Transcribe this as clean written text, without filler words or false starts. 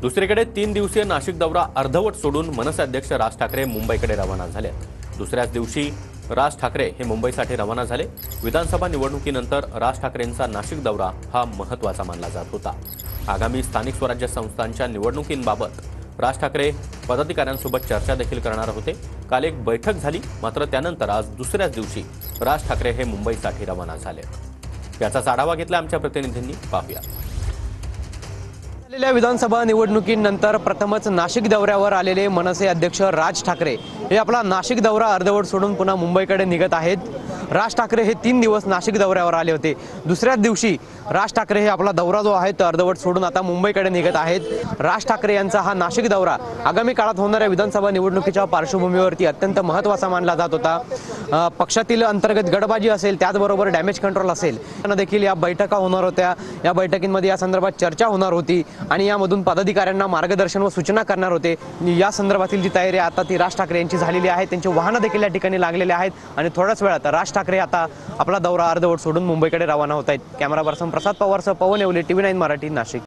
दुसरीकडे 3 दिवसीय नाशिक दौरा अर्धवट सोडून मनसे अध्यक्ष राज ठाकरे मुंबईकडे रवाना झाले। दुसऱ्याच दिवशी राज ठाकरे हे मुंबईसाठी रवाना झाले। विधानसभा निवडणुकीनंतर राज ठाकरेंचा नाशिक दौरा हा महत्त्वाचा मानला जात होता। आगामी स्थानिक स्वराज्य संस्थांच्या निवडणुकींबाबत राज ठाकरे पदाधिकाऱ्यांसोबत चर्चा देखील करणार होते। काल एक बैठक झाली, मात्र त्यानंतर आज दुसऱ्याच दिवशी राज ठाकरे हे मुंबईसाठी रवाना झाले। याचाच आढावा घेतला आमच्या प्रतिनिधींनी, पाहूया। विधानसभा निवडणुकीनंतर प्रथमच नाशिक दौऱ्यावर आलेले मनसे अध्यक्ष राज ठाकरे हे आपला नाशिक दौरा अर्धवट सोडून पुन्हा मुंबईकडे निघत आहेत। राज ठाकरे हे 3 दिवस नाशिक दौऱ्यावर आले होते। दुसऱ्याच दिवशी राज ठाकरे हे आपला दौरा जो आहे तो अर्धवट सोडून आता मुंबईकडे निघत आहेत। राज ठाकरे यांचा हा नाशिक दौरा आगामी काळात होणाऱ्या विधानसभा निवडणुकीच्या पार्श्वभूमीवरती अत्यंत महत्त्वाचा मानला जात होता। पक्षातील अंतर्गत गटबाजी असेल, त्याचबरोबर डॅमेज कंट्रोल असेल, त्यांना देखील या बैठका होणार होत्या। या बैठकींमध्ये या संदर्भात चर्चा होणार होती आणि यामधून पदाधिकाऱ्यांना मार्गदर्शन व सूचना करणार होते। या संदर्भातील जी तयारी आता ती राज ठाकरे यांची झालेली आहे। त्यांची वाहनं देखील या ठिकाणी लागलेले आहेत आणि थोड्याच वेळात राज ठाकरे आता आपला दौरा अर्धवट सोडून मुंबईकडे रवाना होत आहेत। कॅमेरा पर्सन प्रसाद पवारसह पवन येवले, TV9 मराठी, नाशिक।